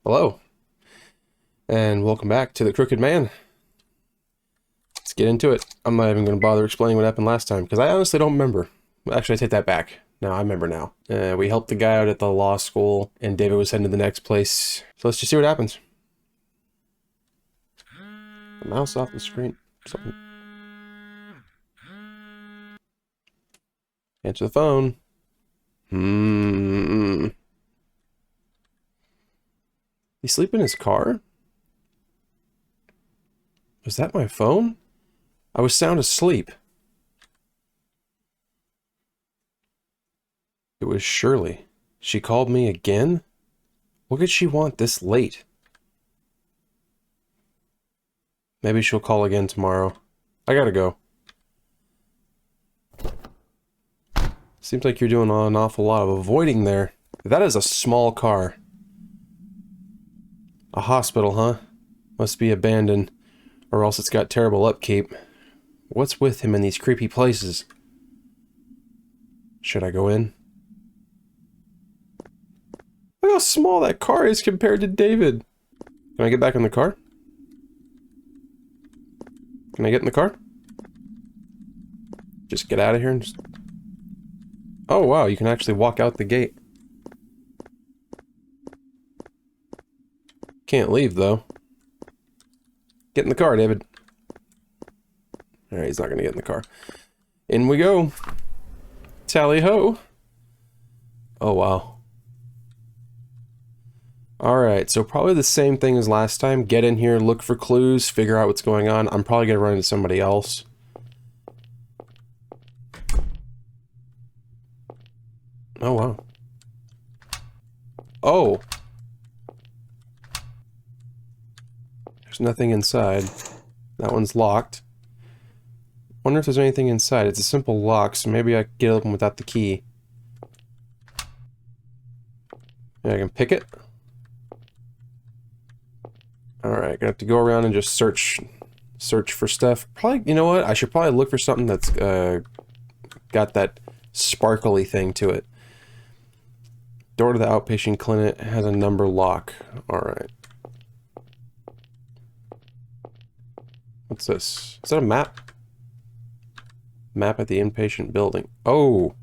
Hello, and welcome back to the Crooked Man. Let's get into it. I'm not even going to bother explaining what happened last time, because I honestly don't remember. Actually, I take that back. No, I remember now. We helped the guy out at the law school, and David was heading to the next place. So let's just see what happens. The mouse off the screen. Something. Answer the phone. He sleep in his car? Was that my phone? I was sound asleep. It was Shirley. She called me again? What could she want this late? Maybe she'll call again tomorrow. I gotta go. Seems like you're doing an awful lot of avoiding there. That is a small car. A hospital, huh? Must be abandoned, or else it's got terrible upkeep. What's with him in these creepy places? Should I go in? Look how small that car is compared to David. Can I get back in the car? Can I get in the car? Just get out of here and just... Oh wow, you can actually walk out the gate. Can't leave though. Get in the car, David. Alright, he's not gonna get in the car. In we go. Tally-ho. Oh wow. Alright, so probably the same thing as last time. Get in here, look for clues, figure out what's going on. I'm probably gonna run into somebody else. Oh wow. Oh! There's nothing inside. That one's locked. Wonder if there's anything inside. It's a simple lock, so maybe I can get it open without the key. Yeah, I can pick it. Alright, gonna have to go around and just search for stuff. Probably, you know what? I should probably look for something that's got that sparkly thing to it. Door to the outpatient clinic has a number lock. Alright. What's this? Is that a map? Map at the inpatient building. Oh!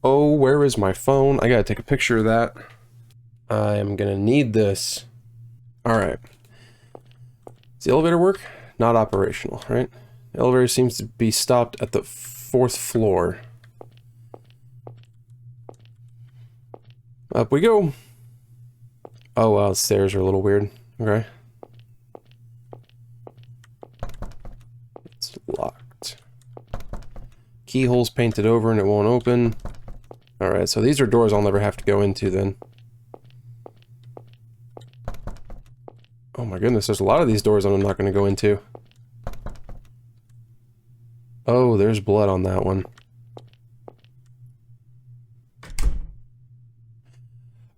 Oh, where is my phone? I gotta take a picture of that. I am gonna need this. Alright. Does the elevator work? Not operational, right? The elevator seems to be stopped at the 4th floor. Up we go! Oh wow, the stairs are a little weird. Okay. It's locked. Keyhole's painted over and it won't open. Alright, so these are doors I'll never have to go into then. Oh my goodness, there's a lot of these doors I'm not going to go into. Oh, there's blood on that one.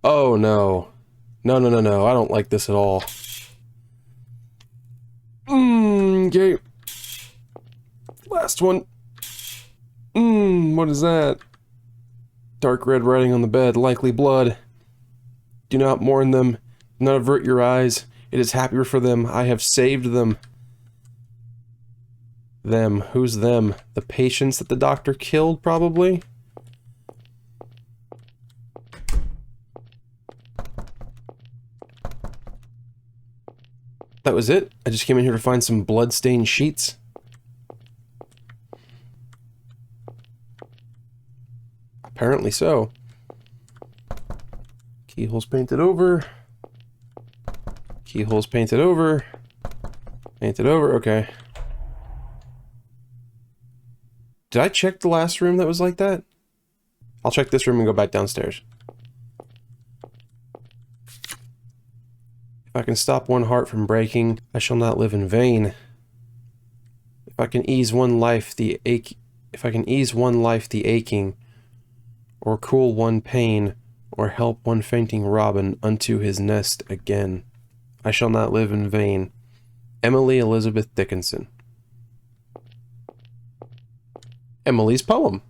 Oh no. No, no, no, no, I don't like this at all. Okay. Last one. What is that? Dark red writing on the bed, likely blood. Do not mourn them. Do not avert your eyes. It is happier for them. I have saved them. Them. Who's them? The patients that the doctor killed, probably? That was it? I just came in here to find some blood-stained sheets? Apparently so. Keyhole's painted over. Keyhole's painted over. Painted over, okay. Did I check the last room that was like that? I'll check this room and go back downstairs. If I can stop one heart from breaking, I shall not live in vain. If I can ease one life the aching, or cool one pain, or help one fainting robin unto his nest again, I shall not live in vain. Emily Elizabeth Dickinson. Emily's poem.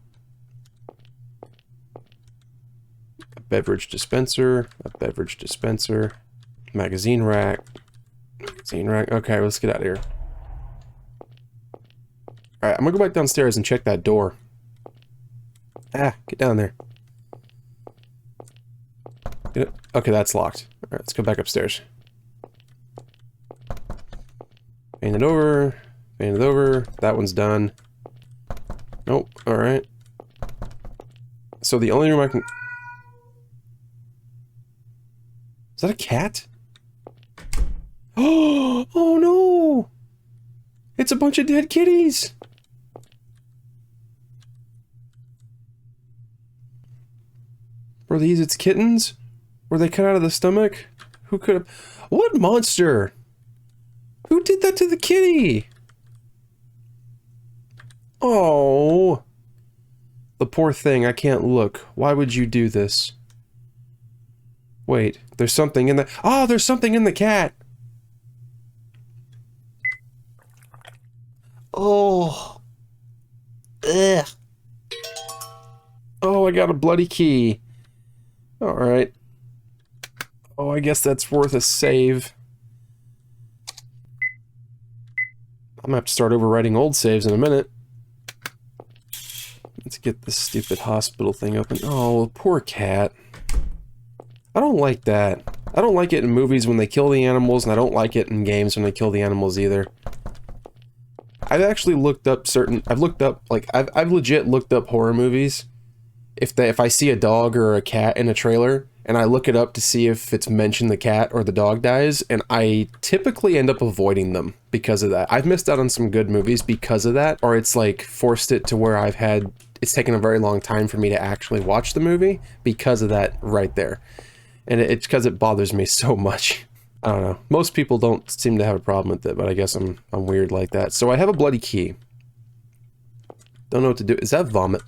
A beverage dispenser, a beverage dispenser. Magazine rack. Magazine rack. Okay, let's get out of here. Alright, I'm gonna go back downstairs and check that door. Ah, get down there. Get it? Okay, that's locked. Alright, let's go back upstairs. Paint it over. Paint it over. That one's done. Nope. Alright. So the only room I can... Is that a cat? Oh no! It's a bunch of dead kitties! Were these its kittens? Were they cut out of the stomach? Who could have... What monster? Who did that to the kitty? Oh. The poor thing, I can't look. Why would you do this? Wait, there's something in the... Oh, there's something in the cat! Oh. Ugh. Oh, I got a bloody key. Alright. Oh, I guess that's worth a save. I'm gonna have to start overwriting old saves in a minute. Let's get this stupid hospital thing open. Oh, poor cat. I don't like that. I don't like it in movies when they kill the animals, and I don't like it in games when they kill the animals either. I've actually looked up certain... I've looked up, like, I've legit looked up horror movies. If I see a dog or a cat in a trailer, and I look it up to see if it's mentioned the cat or the dog dies, and I typically end up avoiding them because of that. I've missed out on some good movies because of that, or it's like forced it to where it's taken a very long time for me to actually watch the movie because of that right there. And it's because it bothers me so much. I don't know. Most people don't seem to have a problem with it, but I guess I'm weird like that. So I have a bloody key. Don't know what to do. Is that vomit?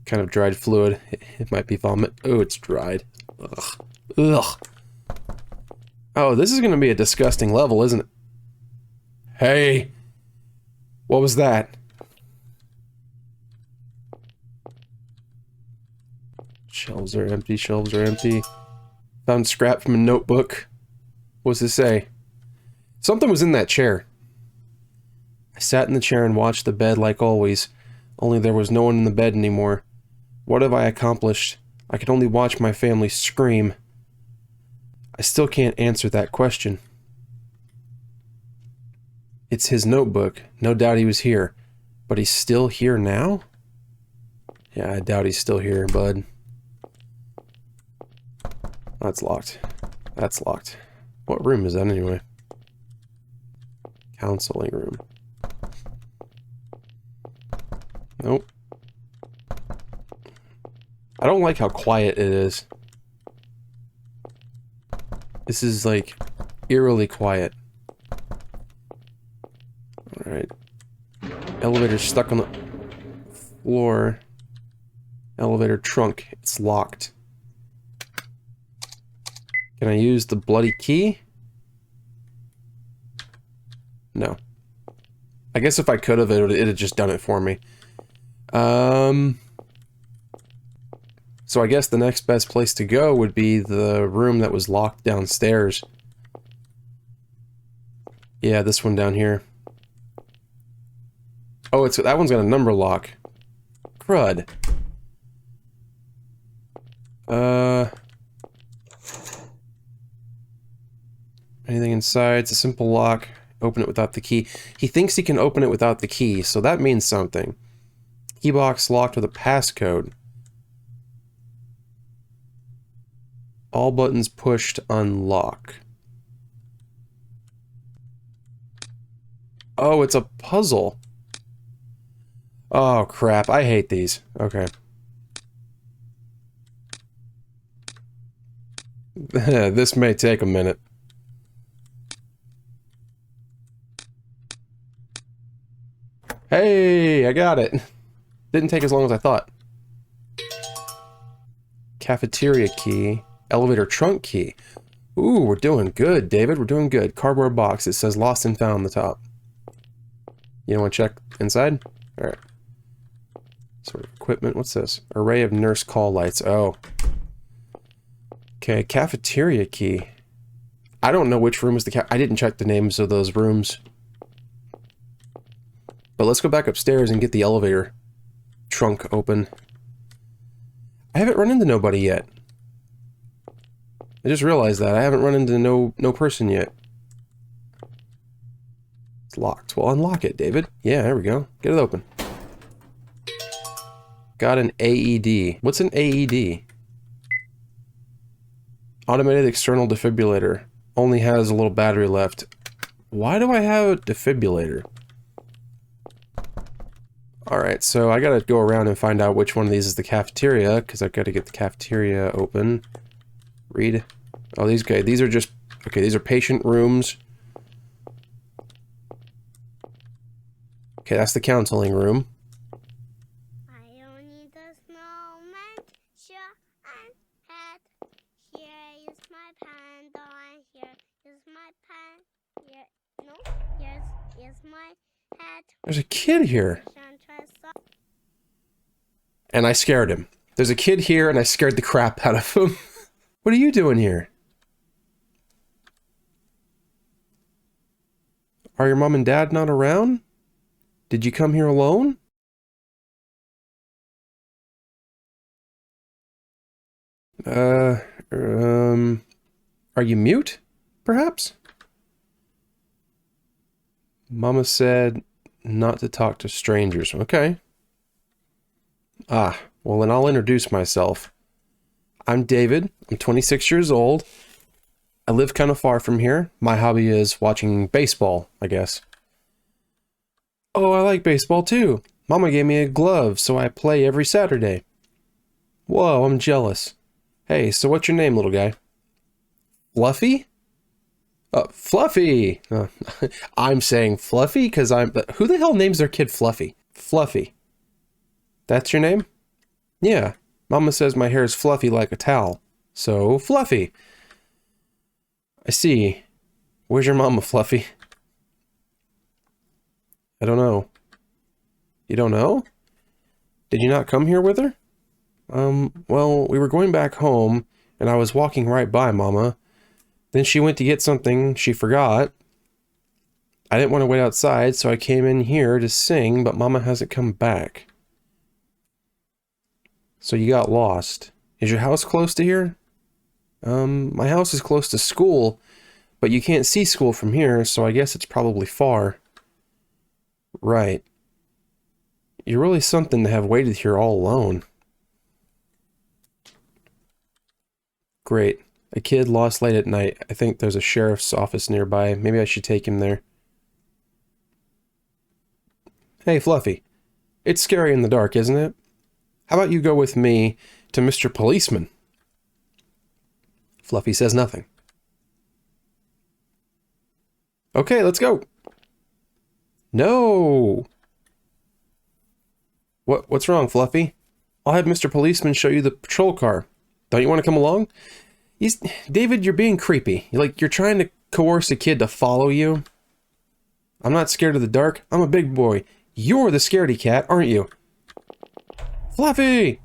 Kind of dried fluid. It might be vomit. Oh, it's dried. Ugh. Ugh. Oh, this is going to be a disgusting level, isn't it? Hey! What was that? Shelves are empty, shelves are empty. Found scrap from a notebook. What's it say? Something was in that chair. I sat in the chair and watched the bed like always, only there was no one in the bed anymore. What have I accomplished? I could only watch my family scream. I still can't answer that question. It's his notebook. No doubt he was here. But he's still here now? Yeah, I doubt he's still here, bud. That's locked. That's locked. What room is that anyway? Counseling room. Nope. I don't like how quiet it is. This is like eerily quiet. Alright. Elevator stuck on the floor. Elevator trunk. It's locked. Can I use the bloody key? No. I guess if I could have, it'd have just done it for me. So I guess the next best place to go would be the room that was locked downstairs. Yeah, this one down here. Oh, that one's got a number lock. Crud. Anything inside? It's a simple lock. Open it without the key. He thinks he can open it without the key, so that means something. Keybox locked with a passcode. All buttons pushed, unlock. Oh, it's a puzzle. Oh, crap. I hate these. Okay. This may take a minute. Hey, I got it. Didn't take as long as I thought. Cafeteria key. Elevator trunk key. Ooh, we're doing good, David. We're doing good. Cardboard box. It says lost and found on the top. You want to check inside? Alright. Sort of equipment. What's this? Array of nurse call lights. Oh. Okay, cafeteria key. I don't know which room is the I didn't check the names of those rooms. But let's go back upstairs and get the elevator trunk open. I haven't run into nobody yet. I just realized that. I haven't run into no person yet. It's locked. Well, unlock it, David. Yeah, there we go. Get it open. Got an AED. What's an AED? Automated external defibrillator. Only has a little battery left. Why do I have a defibrillator? Alright, so I gotta go around and find out which one of these is the cafeteria, because I've got to get the cafeteria open. Read. Oh, these guys, these are just... Okay, these are patient rooms. Okay, that's the counseling room. I only the snowman, sure and hat. Here is my panda, and here is my pen. Here, no, here's my hat. There's a kid here. And I scared him. There's a kid here and I scared the crap out of him. What are you doing here? Are your mom and dad not around? Did you come here alone? Are you mute? Perhaps? Mama said not to talk to strangers. Okay. Ah, well then I'll introduce myself. I'm David. I'm 26 years old. I live kind of far from here. My hobby is watching baseball, I guess. Oh, I like baseball too. Mama gave me a glove, so I play every Saturday. Whoa, I'm jealous. Hey, so what's your name, little guy? Fluffy? Fluffy! I'm saying Fluffy because who the hell names their kid Fluffy? Fluffy. That's your name? Yeah. Mama says my hair is fluffy like a towel. So, Fluffy. I see. Where's your mama, Fluffy? I don't know. You don't know? Did you not come here with her? Well, we were going back home, and I was walking right by Mama. Then she went to get something she forgot. I didn't want to wait outside, so I came in here to sing, but Mama hasn't come back. So you got lost. Is your house close to here? My house is close to school, but you can't see school from here, so I guess it's probably far. Right. You're really something to have waited here all alone. Great. A kid lost late at night. I think there's a sheriff's office nearby. Maybe I should take him there. Hey, Fluffy. It's scary in the dark, isn't it? How about you go with me to Mr. Policeman? Fluffy says nothing. Okay, let's go. No! What's wrong, Fluffy? I'll have Mr. Policeman show you the patrol car. Don't you want to come along? David, you're being creepy. You're trying to coerce a kid to follow you. I'm not scared of the dark. I'm a big boy. You're the scaredy cat, aren't you? Fluffy!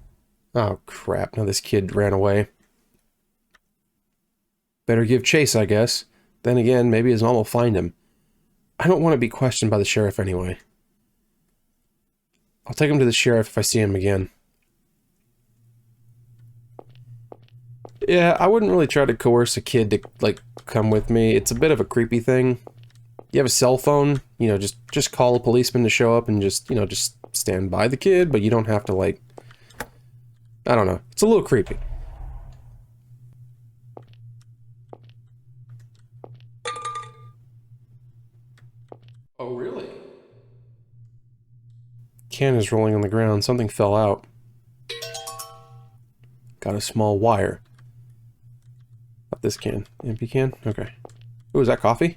Oh, crap. Now this kid ran away. Better give chase, I guess. Then again, maybe his mom will find him. I don't want to be questioned by the sheriff anyway. I'll take him to the sheriff if I see him again. Yeah, I wouldn't really try to coerce a kid to, come with me. It's a bit of a creepy thing. You have a cell phone, just call a policeman to show up and just stand by the kid, but you don't have to, I don't know. It's a little creepy. Oh, really? Can is rolling on the ground. Something fell out. Got a small wire. Not this can. Empty can? Okay. Ooh, is that coffee?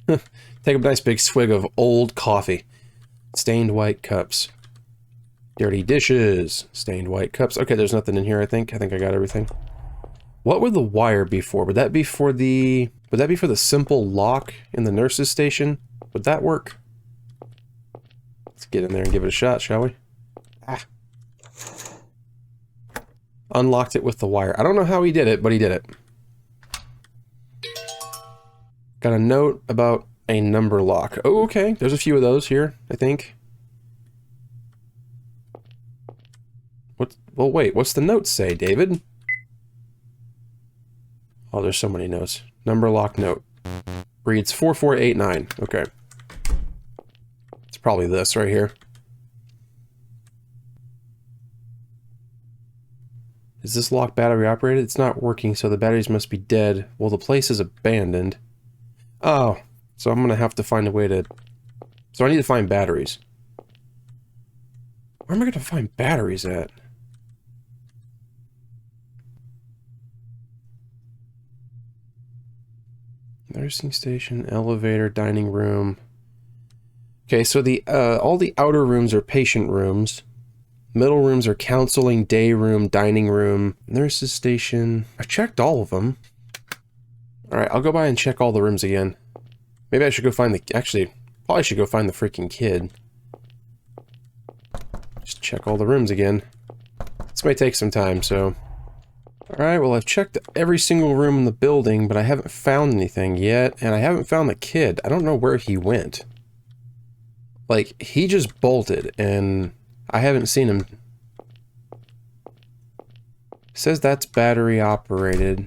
Take a nice big swig of old coffee. Stained white cups. Dirty dishes. Stained white cups. Okay, there's nothing in here, I think. I think I got everything. What would the wire be for? Would that be for the simple lock in the nurse's station? Would that work? Let's get in there and give it a shot, shall we? Ah. Unlocked it with the wire. I don't know how he did it, but he did it. Got a note about a number lock. Oh, okay. There's a few of those here, I think. What? Well, wait. What's the note say, David? Oh, there's so many notes. Number lock note. Reads 4489. Okay. It's probably this right here. Is this lock battery operated? It's not working, so the batteries must be dead. Well, the place is abandoned. Oh, so I'm gonna have to find a way to... So I need to find batteries. Where am I gonna find batteries at? Nursing station, elevator, dining room. Okay, so the all the outer rooms are patient rooms. Middle rooms are counseling, day room, dining room, nurses station. I checked all of them. Alright, I'll go by and check all the rooms again. Maybe I should go find the... Actually, probably should go find the freaking kid. Just check all the rooms again. This may take some time, so... Alright, well I've checked every single room in the building, but I haven't found anything yet, and I haven't found the kid. I don't know where he went. Like, he just bolted, and I haven't seen him. Says that's battery operated.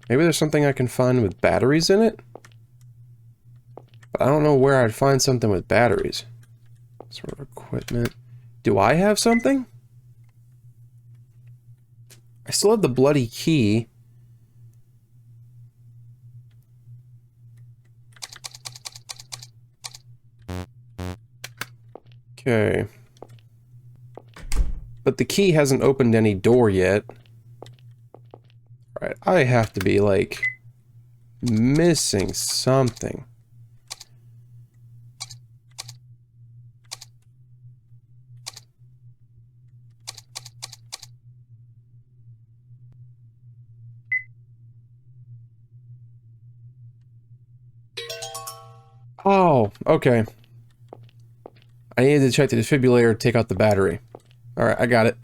Maybe there's something I can find with batteries in it? But I don't know where I'd find something with batteries. Sort of equipment. Do I have something? I still have the bloody key. Okay. But the key hasn't opened any door yet. Alright, I have to be, like, missing something. Oh, okay. I needed to check the defibrillator to take out the battery. Alright, I got it.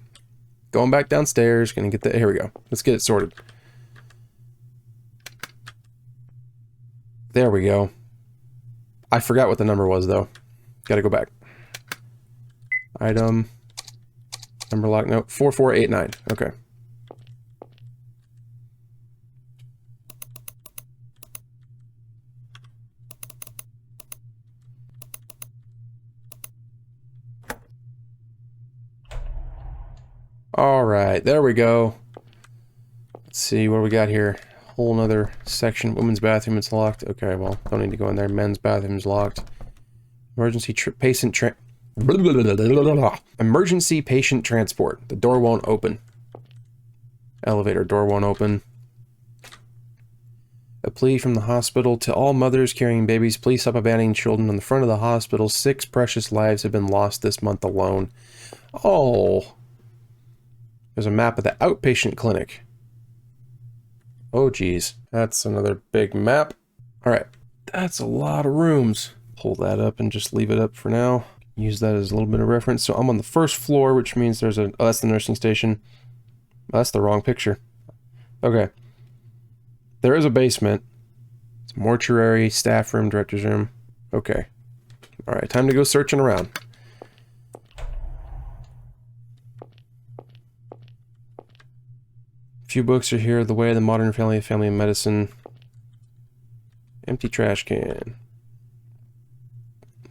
Going back downstairs, gonna get the... Here we go. Let's get it sorted. There we go. I forgot what the number was, though. Gotta go back. Item... Number lock note. 4489. Okay. Alright, there we go. Let's see what we got here. Whole nother section. Women's bathroom, it's locked. Okay, well, don't need to go in there. Men's bathroom's locked. Emergency patient Emergency patient transport. The door won't open. Elevator door won't open. A plea from the hospital to all mothers carrying babies. Please stop abandoning children on the front of the hospital. 6 precious lives have been lost this month alone. Oh. There's a map of the outpatient clinic. Oh, geez. That's another big map. Alright. That's a lot of rooms. Pull that up and just leave it up for now. Use that as a little bit of reference. So I'm on the first floor, which means there's a... Oh, that's the nursing station. Oh, that's the wrong picture. Okay. There is a basement. It's a mortuary, staff room, director's room. Okay. Alright, time to go searching around. Few books are here. The Way of the Modern Family, Family Medicine. Empty trash can.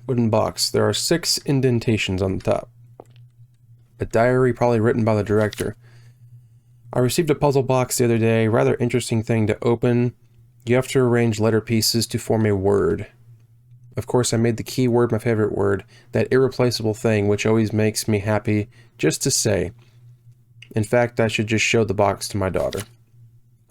Wooden box. There are 6 indentations on the top. A diary probably written by the director. I received a puzzle box the other day. Rather interesting thing to open. You have to arrange letter pieces to form a word. Of course, I made the key word my favorite word. That irreplaceable thing which always makes me happy just to say. In fact, I should just show the box to my daughter.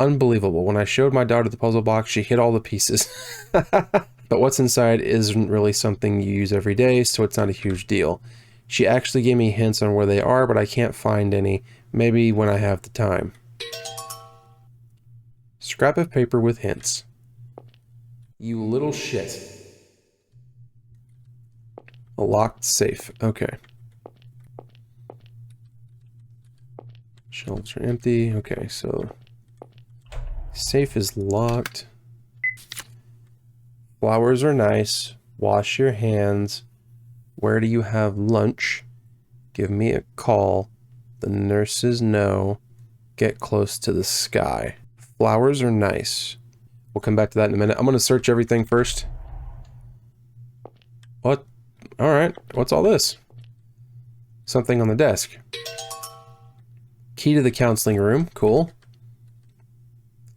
Unbelievable. When I showed my daughter the puzzle box, she hit all the pieces. But what's inside isn't really something you use every day, so it's not a huge deal. She actually gave me hints on where they are, but I can't find any. Maybe when I have the time. Scrap of paper with hints. You little shit. A locked safe. Okay. Shelves are empty. Okay, so... Safe is locked. Flowers are nice. Wash your hands. Where do you have lunch? Give me a call. The nurses know. Get close to the sky. Flowers are nice. We'll come back to that in a minute. I'm going to search everything first. What? Alright. What's all this? Something on the desk. Key to the counseling room. Cool.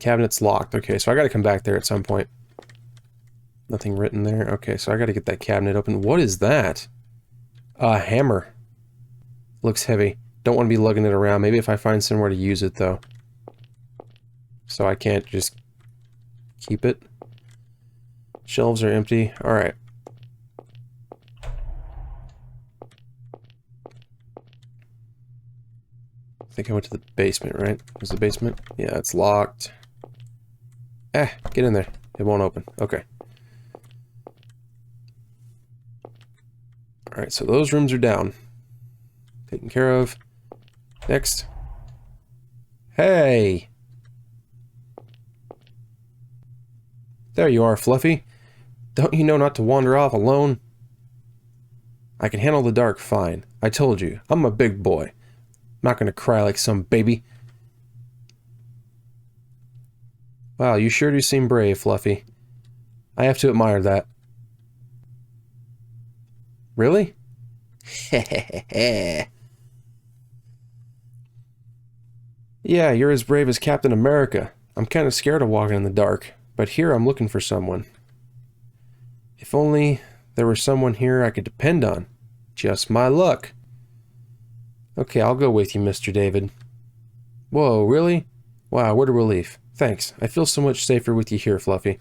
Cabinet's locked. Okay, so I gotta come back there at some point. Nothing written there. Okay, so I gotta get that cabinet open. What is that? A hammer. Looks heavy. Don't want to be lugging it around. Maybe if I find somewhere to use it, though. So I can't just keep it. Shelves are empty. Alright. I think I went to the basement, right? Was the basement? Yeah, it's locked. Get in there. It won't open. Okay. Alright, so those rooms are down. Taken care of. Next. Hey! There you are, Fluffy. Don't you know not to wander off alone? I can handle the dark fine. I told you, I'm a big boy. Not gonna cry like some baby. Wow, you sure do seem brave, Fluffy. I have to admire that. Really? Yeah, you're as brave as Captain America. I'm kind of scared of walking in the dark, but here I'm looking for someone. If only there were someone here I could depend on. Just my luck. Okay, I'll go with you, Mr. David. Whoa, really? Wow, what a relief. Thanks. I feel so much safer with you here, Fluffy.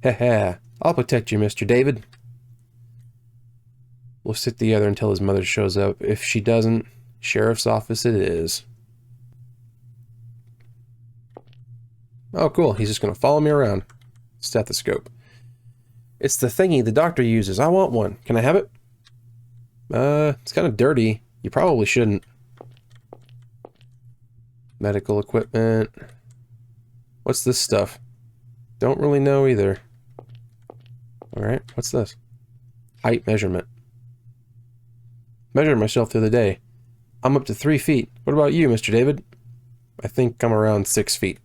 Haha, I'll protect you, Mr. David. We'll sit together until his mother shows up. If she doesn't, sheriff's office it is. Oh, cool. He's just going to follow me around. Stethoscope. It's the thingy the doctor uses. I want one. Can I have it? It's kind of dirty. You probably shouldn't. Medical equipment. What's this stuff? Don't really know either. Alright, what's this? Height measurement. Measured myself the other day. I'm up to 3 feet. What about you, Mr. David? I think I'm around 6 feet.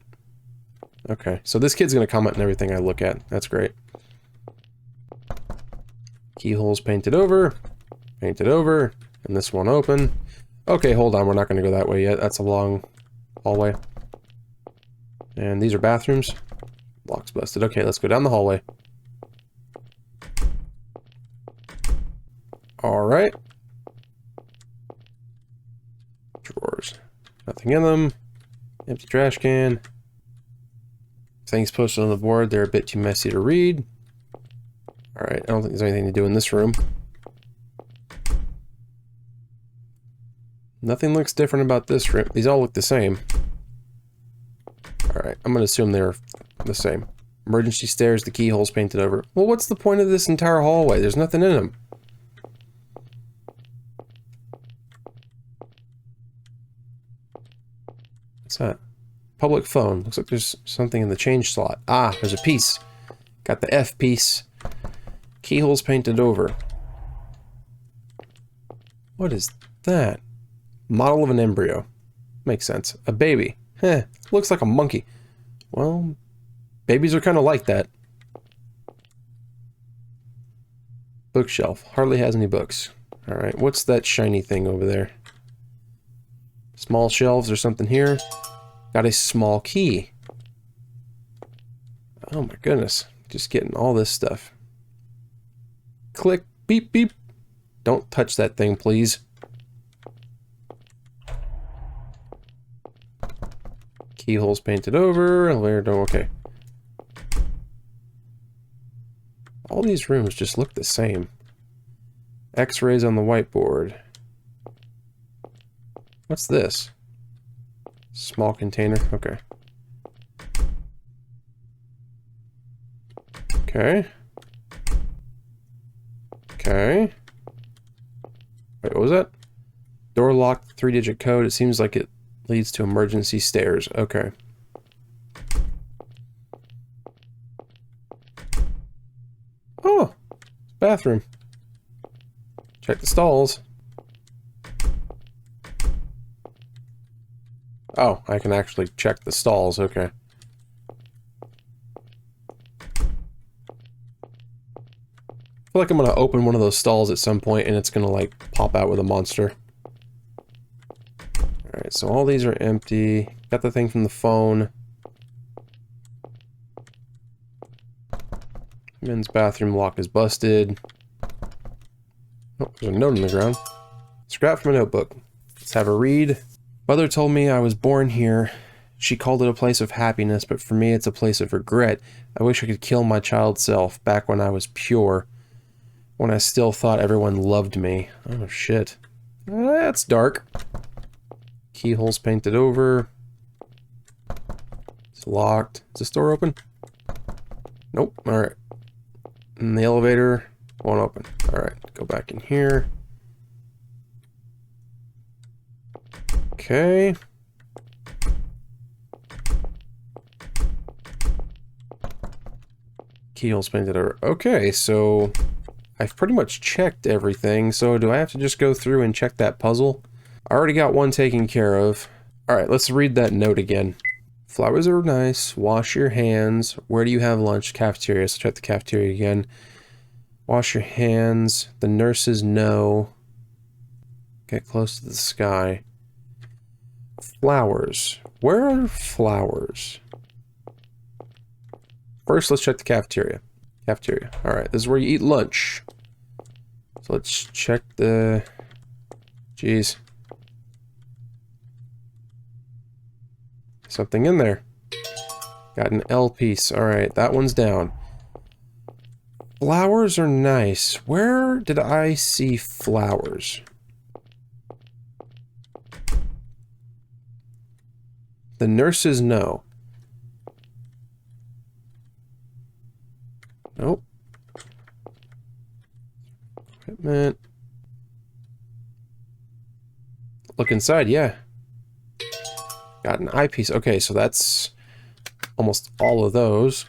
Okay, so this kid's gonna comment on everything I look at. That's great. Keyholes painted over. Painted over. And this one open. Okay, hold on. We're not gonna go that way yet. That's a long hallway. And these are bathrooms. Lock's busted. Okay, let's go down the hallway. Alright. Drawers. Nothing in them. Empty trash can. Things posted on the board. They're a bit too messy to read. Alright, I don't think there's anything to do in this room. Nothing looks different about this room. These all look the same. Alright, I'm gonna assume they're the same. Emergency stairs, the keyholes painted over. Well, what's the point of this entire hallway? There's nothing in them. What's that? Public phone. Looks like there's something in the change slot. Ah, there's a piece. Got the F piece. Keyholes painted over. What is that? Model of an embryo. Makes sense. A baby. Heh, looks like a monkey. Well, babies are kind of like that. Bookshelf. Hardly has any books. Alright, what's that shiny thing over there? Small shelves or something here. Got a small key. Oh my goodness. Just getting all this stuff. Click. Beep, beep. Don't touch that thing, please. Keyholes painted over. Elevator door. Okay. All these rooms just look the same. X-rays on the whiteboard. What's this? Small container. Okay. Okay. Okay. Wait, what was that? Door locked, 3-digit code. It seems like it leads to emergency stairs. Okay. Oh, bathroom. Check the stalls. Oh, I can actually check the stalls, okay. I feel like I'm gonna open one of those stalls at some point and it's gonna like pop out with a monster. Alright, so all these are empty. Got the thing from the phone. Men's bathroom lock is busted. Oh, there's a note on the ground. Scrap from a notebook. Let's have a read. Mother told me I was born here. She called it a place of happiness, but for me it's a place of regret. I wish I could kill my child self back when I was pure. When I still thought everyone loved me. Oh shit. That's dark. Keyhole's painted over. It's locked. Is this door open? Nope. Alright. And the elevator won't open. Alright, go back in here. Okay. Keyhole's painted over. Okay, so I've pretty much checked everything, so do I have to just go through and check that puzzle? I already got one taken care of. Alright, let's read that note again. Flowers are nice. Wash your hands. Where do you have lunch? Cafeteria. So check the cafeteria again. Wash your hands. The nurses know. Get close to the sky. Flowers. Where are flowers? First, let's check the cafeteria. Cafeteria. Alright, this is where you eat lunch. So let's check the... Jeez. Something in there. Got an L piece. Alright, that one's down. Flowers are nice. Where did I see flowers? The nurses know. Nope. Equipment. Look inside, yeah. Got an eyepiece. Okay, so that's almost all of those.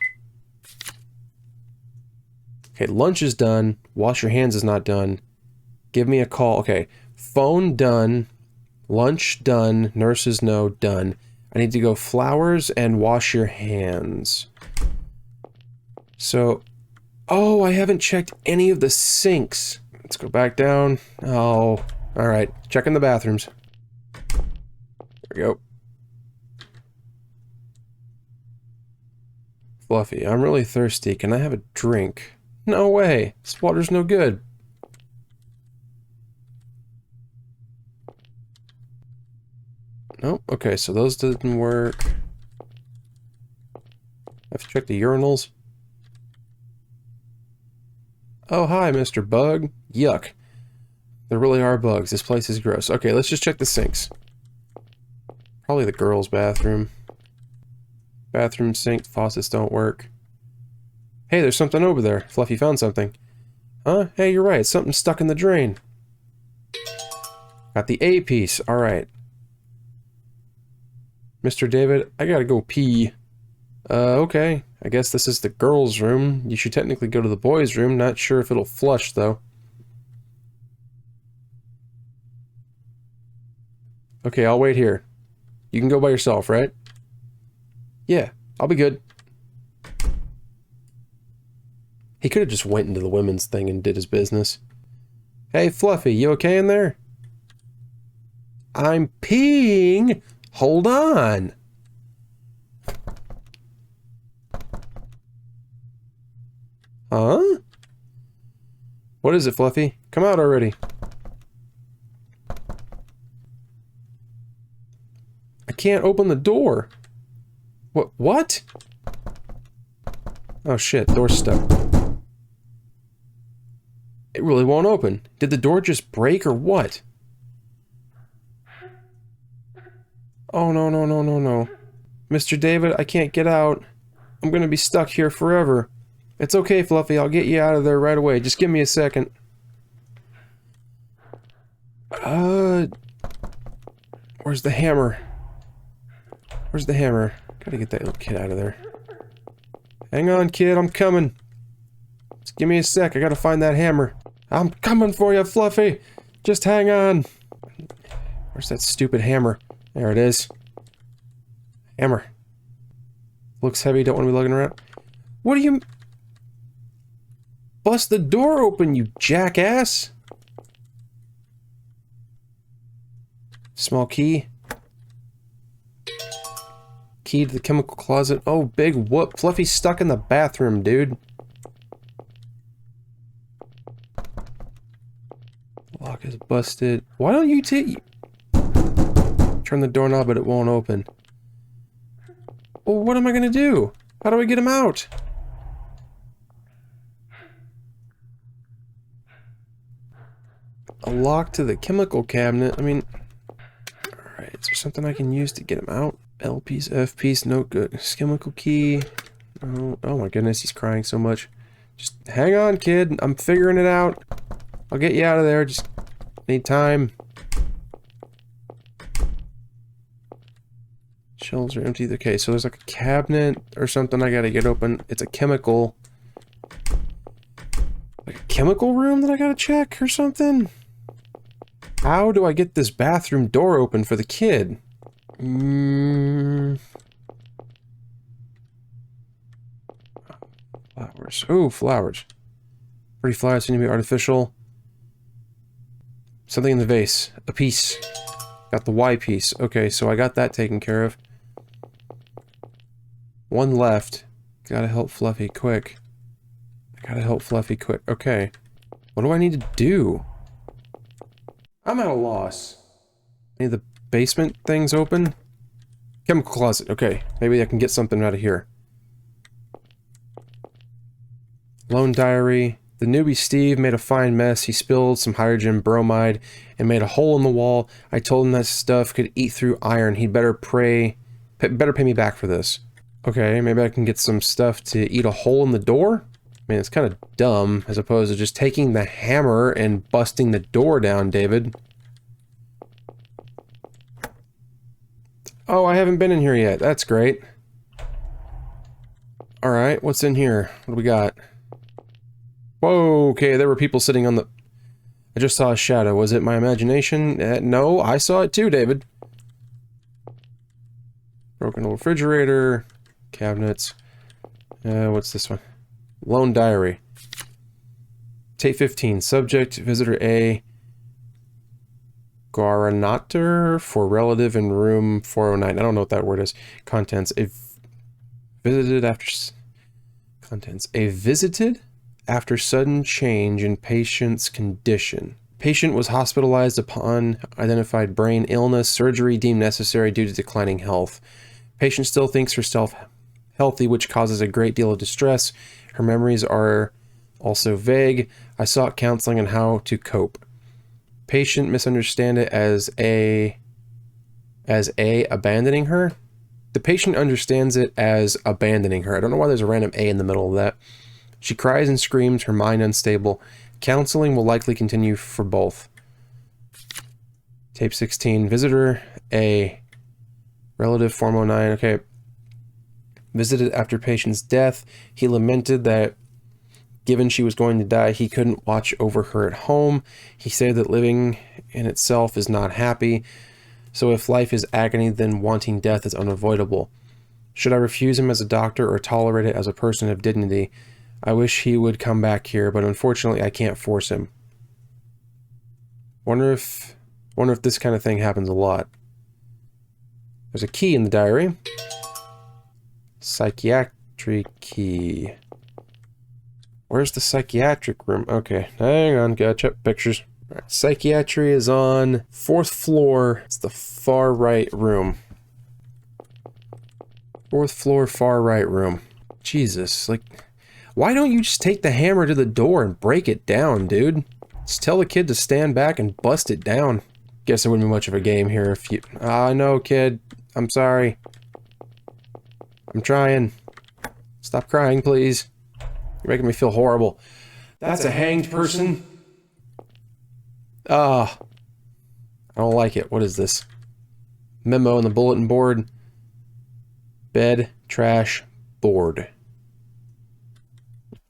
Okay, lunch is done. Wash your hands is not done. Give me a call. Okay, phone done. Lunch done. Nurses know done. I need to go flowers and wash your hands. So, oh, I haven't checked any of the sinks. Let's go back down. Oh, alright. Checking the bathrooms. There we go. Fluffy, I'm really thirsty. Can I have a drink? No way. This water's no good. Nope. Okay, so those didn't work. I have to check the urinals. Oh, hi, Mr. Bug. Yuck. There really are bugs. This place is gross. Okay, let's just check the sinks. Probably the girls' bathroom. Bathroom sink, faucets don't work. Hey, there's something over there. Fluffy found something. Huh? Hey, you're right. Something's stuck in the drain. Got the A piece. Alright. Mr. David, I gotta go pee. Okay. I guess this is the girls' room. You should technically go to the boys' room. Not sure if it'll flush, though. Okay, I'll wait here. You can go by yourself, right? Yeah, I'll be good. He could have just went into the women's thing and did his business. Hey, Fluffy, you okay in there? I'm peeing! Hold on! Huh? What is it, Fluffy? Come out already. I can't open the door. What? Oh shit, door's stuck. It really won't open. Did the door just break or what? Oh no, no, no, no, no. Mr. David, I can't get out. I'm gonna be stuck here forever. It's okay, Fluffy, I'll get you out of there right away. Just give me a second. Where's the hammer? Where's the hammer? Gotta get that little kid out of there. Hang on, kid, I'm coming. give me a sec. I gotta find that hammer. I'm coming for you, Fluffy. Just hang on. Where's that stupid hammer? There it is. Hammer. Looks heavy, don't want to be lugging around. What do you... Bust the door open, you jackass! Small key. Key to the chemical closet. Oh, big whoop. Fluffy's stuck in the bathroom, dude. Lock is busted. Why don't you turn the doorknob, but it won't open? Well, what am I gonna do? How do I get him out? A lock to the chemical cabinet. I mean... Alright, is there something I can use to get him out? L piece, F piece, no good. Chemical key. Oh, oh my goodness, he's crying so much. Just hang on, kid. I'm figuring it out. I'll get you out of there. Just need time. Shelves are empty. Okay, so there's like a cabinet or something I gotta get open. It's a chemical... Like a chemical room that I gotta check or something? How do I get this bathroom door open for the kid? Flowers. Ooh, flowers. Pretty flowers seem to be artificial. Something in the vase. A piece. Got the Y piece. Okay, so I got that taken care of. One left. Gotta help Fluffy quick. Gotta help Fluffy quick. Okay. What do I need to do? I'm at a loss. Any of the basement things open? Chemical closet. Okay. Maybe I can get something out of here. Lone diary. The newbie Steve made a fine mess. He spilled some hydrogen bromide and made a hole in the wall. I told him that stuff could eat through iron. He'd better pay me back for this. Okay, maybe I can get some stuff to eat a hole in the door? I mean, it's kind of dumb, as opposed to just taking the hammer and busting the door down, David. Oh, I haven't been in here yet. That's great. Alright, what's in here? What do we got? Whoa, okay, there were people sitting on the... I just saw a shadow. Was it my imagination? No, I saw it too, David. Broken old refrigerator. Cabinets. What's this one? Lone diary. Tape 15. Subject, visitor A. Garanator for relative in room 409. I don't know what that word is. Contents. Contents. A visited after sudden change in patient's condition. Patient was hospitalized upon identified brain illness. Surgery deemed necessary due to declining health. Patient still thinks herself healthy, which causes a great deal of distress. Her memories are also vague. I sought counseling on how to cope. Patient misunderstand it as A abandoning her. The patient understands it as abandoning her. I don't know why there's a random A in the middle of that. She cries and screams, her mind unstable. Counseling will likely continue for both. Tape 16. Visitor A. Relative 409. Okay. Visited after patient's death. He lamented that given she was going to die, he couldn't watch over her at home. He said that living in itself is not happy. So if life is agony, then wanting death is unavoidable. Should I refuse him as a doctor or tolerate it as a person of dignity? I wish he would come back here, but unfortunately I can't force him. Wonder if this kind of thing happens a lot. There's a key in the diary. Psychiatry key. Where's the psychiatric room? Okay, hang on, gotta check pictures. All right, psychiatry is on 4th floor. It's the far right room. 4th floor, far right room. Jesus, like, why don't you just take the hammer to the door and break it down, dude? Just tell the kid to stand back and bust it down. Guess it wouldn't be much of a game here if you... no, kid. I'm sorry. I'm trying. Stop crying, please. You're making me feel horrible. That's a hanged person. I don't like it. What is this? Memo on the bulletin board. Bed, trash, board.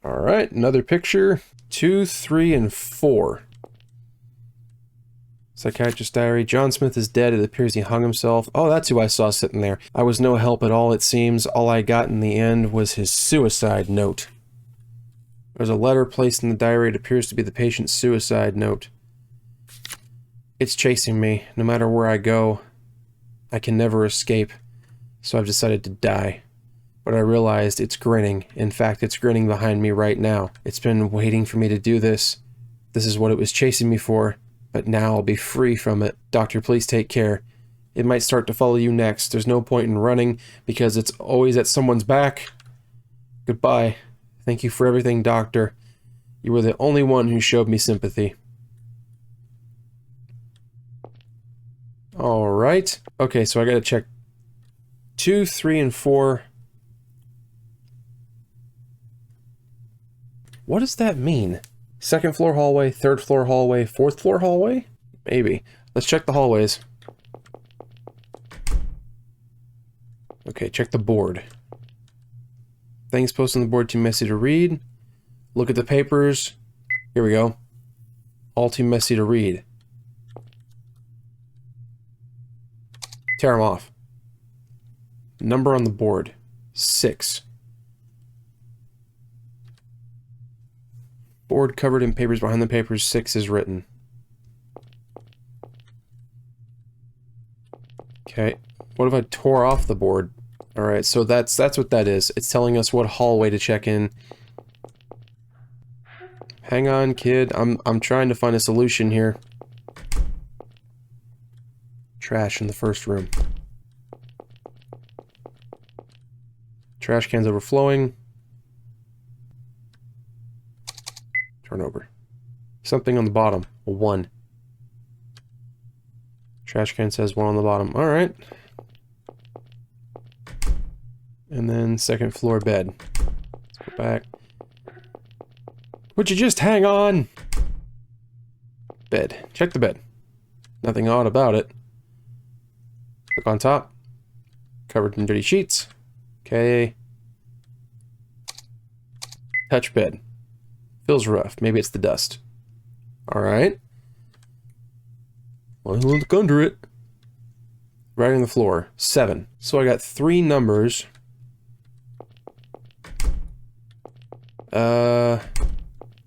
All right, another picture. 2, 3, and 4. Psychiatrist diary. John Smith is dead. It appears he hung himself. Oh, that's who I saw sitting there. I was no help at all, it seems. All I got in the end was his suicide note. There's a letter placed in the diary. It appears to be the patient's suicide note. It's chasing me. No matter where I go, I can never escape. So I've decided to die. But I realized it's grinning. In fact, it's grinning behind me right now. It's been waiting for me to do this. This is what it was chasing me for. But now I'll be free from it. Doctor, please take care. It might start to follow you next. There's no point in running because it's always at someone's back. Goodbye. Thank you for everything, Doctor. You were the only one who showed me sympathy. Alright. Okay, so I gotta check 2, 3, and 4. What does that mean? Second floor hallway, third floor hallway, fourth floor hallway? Maybe. Let's check the hallways. Okay, check the board. Things posted on the board too messy to read. Look at the papers. Here we go. All too messy to read. Tear them off. Number on the board. 6. Board covered in papers. Behind the papers, 6 is written. Okay. What if I tore off the board? Alright, so that's what that is. It's telling us what hallway to check in. Hang on, kid. I'm trying to find a solution here. Trash in the first room. Trash cans overflowing. Turn over. Something on the bottom. A 1. Trash can says 1 on the bottom. Alright. And then second floor bed. Let's go back. Would you just hang on? Bed. Check the bed. Nothing odd about it. Look on top. Covered in dirty sheets. Okay. Touch bed. Feels rough. Maybe it's the dust. Alright. Well, look under it. Right on the floor. 7. So I got 3 numbers.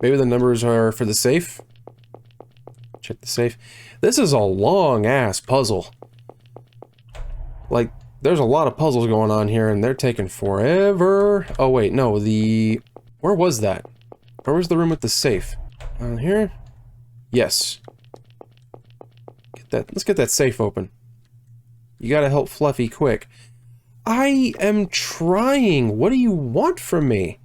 Maybe the numbers are for the safe. Check the safe. This is a long-ass puzzle. Like, there's a lot of puzzles going on here, and they're taking forever. Oh, wait, no, where was that? Where was the room with the safe? Down here? Yes. Let's get that safe open. You gotta help Fluffy quick. I am trying. What do you want from me?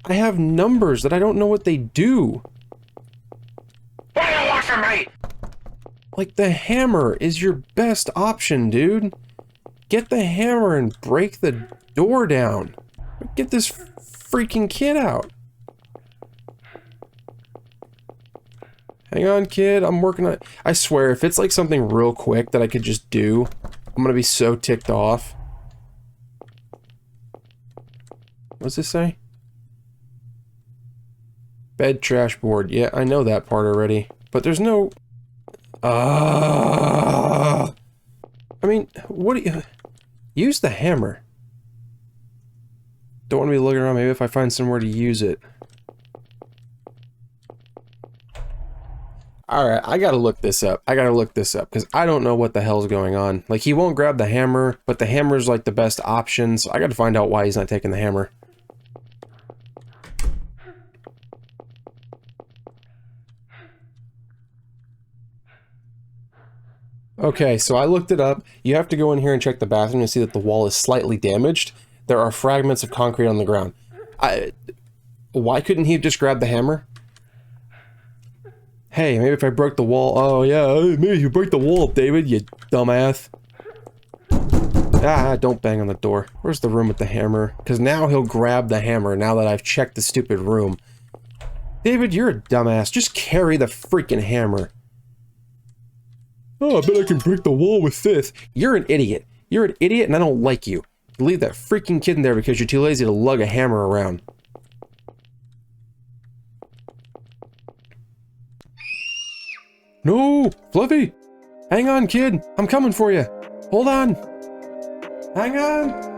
I have numbers that I don't know what they do. What do you want from me? Like, the hammer is your best option, dude. Get the hammer and break the door down. Get this freaking kid out. Hang on, kid. I'm working on it. I swear, if it's like something real quick that I could just do, I'm gonna be so ticked off. What's this say? Bed trash board. Yeah, I know that part already. But there's no... I mean, what do you... Use the hammer. Don't want to be looking around. Maybe if I find somewhere to use it. Alright, I gotta look this up. Because I don't know what the hell's going on. Like, he won't grab the hammer, but the hammer's like the best option, so I gotta find out why he's not taking the hammer. Okay, so I looked it up. You have to go in here and check the bathroom and see that the wall is slightly damaged. There are fragments of concrete on the ground. Why couldn't he have just grabbed the hammer? Hey, maybe if I broke the wall... Oh, yeah, maybe you break the wall, David, you dumbass. Ah, don't bang on the door. Where's the room with the hammer? Because now he'll grab the hammer now that I've checked the stupid room. David, you're a dumbass. Just carry the freaking hammer. Oh, I bet I can break the wall with this. You're an idiot. You're an idiot and I don't like you. Leave that freaking kid in there because you're too lazy to lug a hammer around. No! Fluffy! Hang on, kid! I'm coming for you! Hold on! Hang on!